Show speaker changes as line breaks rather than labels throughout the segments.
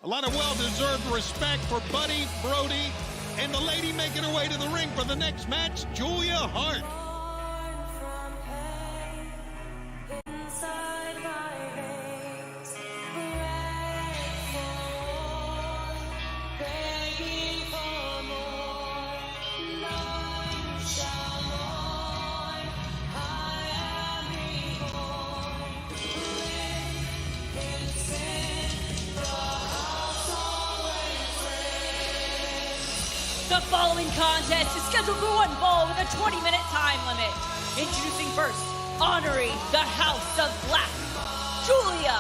A lot of well-deserved respect for Buddy, Brody, and the lady making her way to the ring for the next match, Julia Hart.
The following contest is scheduled for one fall with a 20-minute time limit. Introducing first, honoring the House of Black, Julia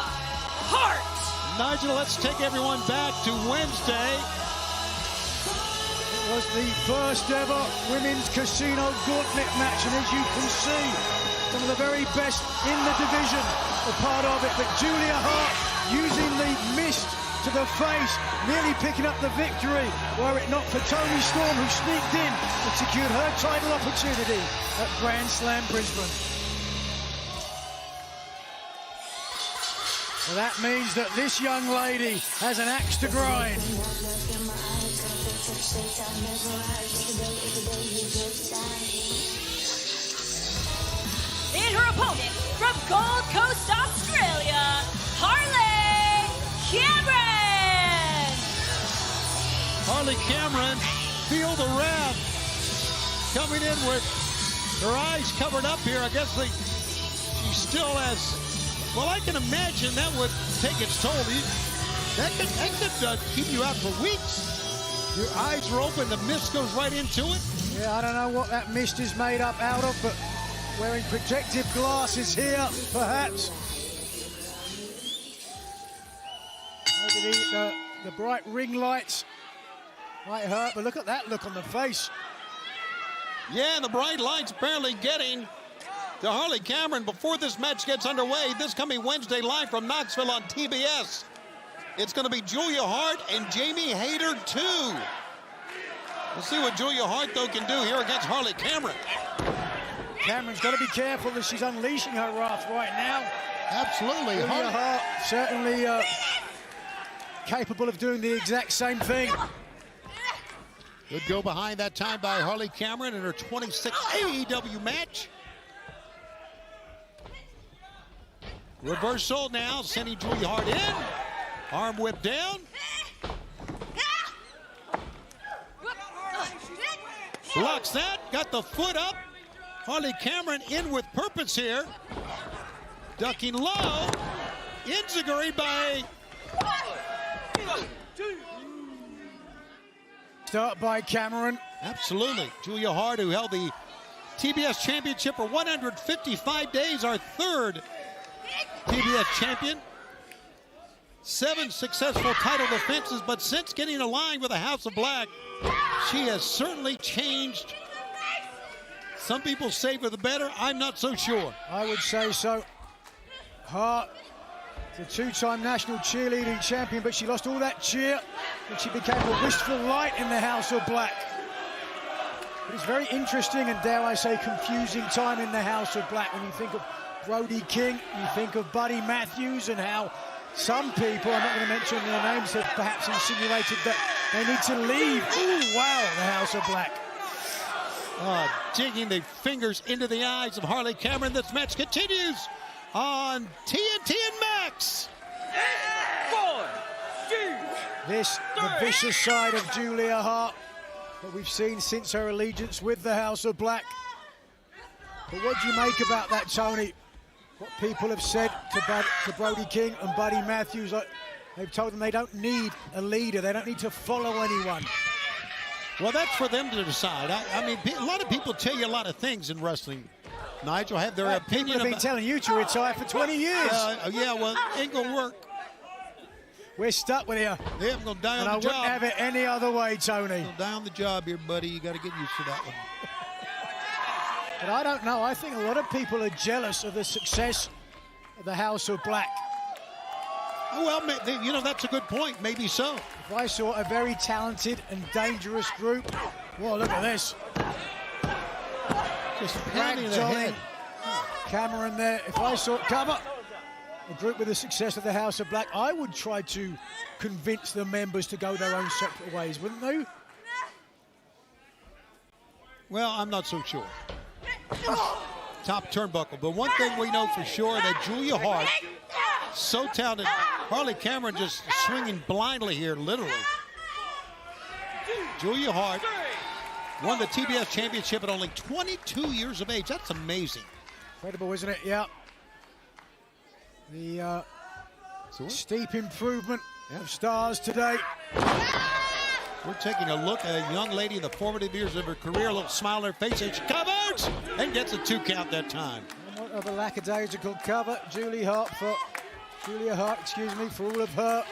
Hart.
Nigel, let's take everyone back to Wednesday.
It was the first ever women's casino gauntlet match, and as you can see, some of the very best in the division are part of it. But Julia Hart using the mist to the face, nearly picking up the victory, were it not for Toni Storm, who sneaked in and secured her title opportunity at Grand Slam Brisbane. So that means that this young lady has an axe to grind.
And her opponent from Gold Coast, Australia, Harley Cameron.
Harley Cameron, feel the wrath, coming in with her eyes covered up here. I guess she still has, well, I can imagine that would take its toll. That could keep you out for weeks. Your eyes are open, the mist goes right into it.
Yeah, I don't know what that mist is made up out of, but wearing protective glasses here, perhaps. Maybe the bright ring lights might hurt, but look at that look on the face.
Yeah, and the bright lights barely getting to Harley Cameron before this match gets underway. This coming Wednesday live from Knoxville on TBS. It's going to be Julia Hart and Jamie Hayter 2. We'll see what Julia Hart, though, can do here against Harley Cameron.
Cameron's got to be careful that she's unleashing her wrath right now.
Absolutely.
Julia Hart certainly capable of doing the exact same thing.
Good go behind that time by Harley Cameron in her 26th AEW match. Reversal now, sending Julia Hart in. Arm whip down. Blocks that, got the foot up. Harley Cameron in with purpose here. Ducking low. Enziguri by...
Start by Cameron.
Absolutely. Julia Hart, who held the TBS championship for 155 days, our third TBS champion. 7 successful title defenses, but since getting aligned with the House of Black, she has certainly changed. Some people say for the better. I'm not so sure.
I would say so. Hart is a two-time national cheerleading champion, but she lost all that cheer when she became a wistful light in the House of Black. But it's very interesting and, dare I say, confusing time in the House of Black when you think of Brody King, you think of Buddy Matthews, and how some people, I'm not going to mention their names, have perhaps insinuated that they need to leave. Ooh, wow, the House of Black.
Digging the fingers into the eyes of Harley Cameron. This match continues on TNT and Max.
4, 2,
This, the vicious side of Julia Hart that we've seen since her allegiance with the House of Black. But what do you make about that, Tony? What people have said to Brody King and Buddy Matthews, they've told them they don't need a leader, they don't need to follow anyone.
Well, that's for them to decide. I mean, a lot of people tell you a lot of things in wrestling. Nigel, have their opinion.
People have been telling you to retire for 20 years.
Yeah, well, ain't gonna work.
We're stuck with you.
Yeah, I'm gonna die on the job.
And I wouldn't have it any other way, Tony.
I'm gonna die on the job here, buddy. You got to get used to that one.
But I don't know. I think a lot of people are jealous of the success of the House of Black.
Oh, well, you know, that's a good point. Maybe so.
If I saw a very talented and dangerous group, well, look at this.
Just pounding the head.
Cameron there. If I saw cover, a group with the success of the House of Black, I would try to convince the members to go their own separate ways, wouldn't they?
Well, I'm not so sure. Top turnbuckle. But one thing we know for sure, that Julia Hart, so talented. Harley Cameron just swinging blindly here, literally. Julia Hart won the TBS Championship at only 22 years of age. That's amazing.
Incredible, isn't it? Yeah. The steep improvement of stars today.
We're taking a look at a young lady in the formative years of her career. A little smile on her face, and she covers and gets a 2 count that time.
Somewhat of a lackadaisical cover. Julia Hart, for all of her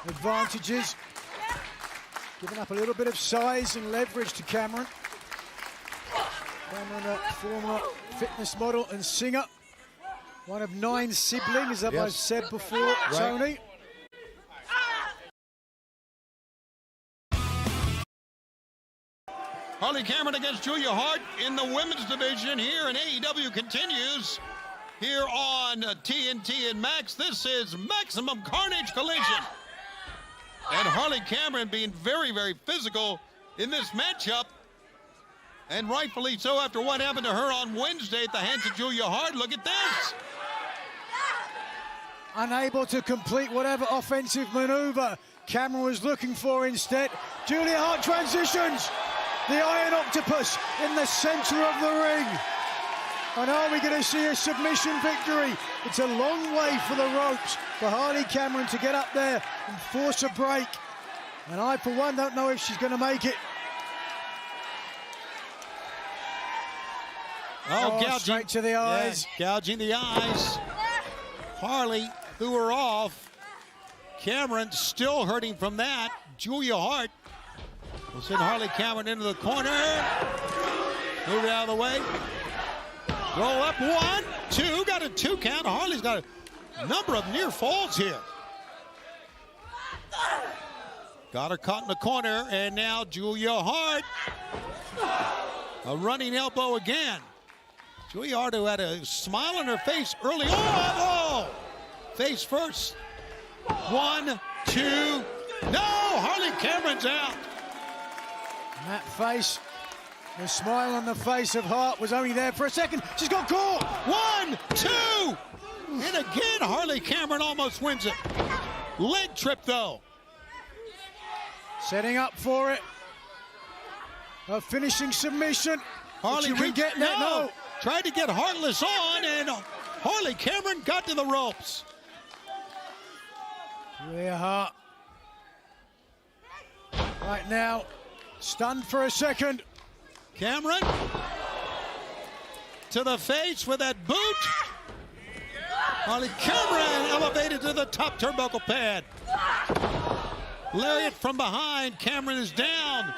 advantages. Giving up a little bit of size and leverage to Cameron. Cameron, a former fitness model and singer. One of 9 siblings, as I've said before, right. Tony.
Harley Cameron against Julia Hart in the women's division here, and AEW continues here on TNT and Max. This is Maximum Carnage Collision. And Harley Cameron being very, very physical in this matchup. And rightfully so after what happened to her on Wednesday at the hands of Julia Hart. Look at this.
Unable to complete whatever offensive maneuver Cameron was looking for instead. Julia Hart transitions. The Iron Octopus in the center of the ring. And are we going to see a submission victory? It's a long way for the ropes for Harley Cameron to get up there and force a break. And I, for one, don't know if she's going to make it.
Oh, gouging.
Straight to the eyes.
Yeah, gouging the eyes. Harley threw her off. Cameron still hurting from that. Julia Hart will send Harley Cameron into the corner. Move it out of the way. Roll up, 1, 2, got a 2 count. Harley's got a number of near falls here. Got her caught in the corner, and now Julia Hart. A running elbow again. Julia Hart, who had a smile on her face early on. Oh! Face first. 1, 2, no! Harley Cameron's out.
And that face, the smile on the face of Hart was only there for a second. She's got caught.
1, 2, and again Harley Cameron almost wins it. Leg trip though.
Setting up for it. A finishing submission.
Harley
can get that. No.
Tried to get Heartless on, and Harley Cameron got to the ropes.
Julia Hart. Right now, stunned for a second.
Cameron to the face with that boot. Harley Cameron elevated to the top turnbuckle pad. Lariat from behind. Cameron is down.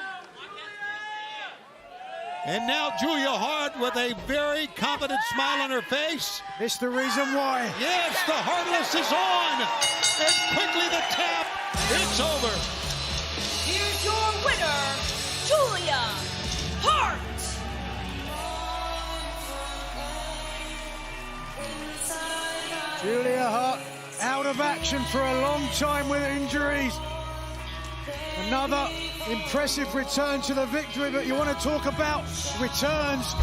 And now Julia Hart with a very confident smile on her face.
This the reason why.
Yes, the Heartless is on. And quickly the tap. It's over.
Here's your winner, Julia Hart.
Julia Hart out of action for a long time with injuries. Another impressive return to the victory, but you want to talk about returns.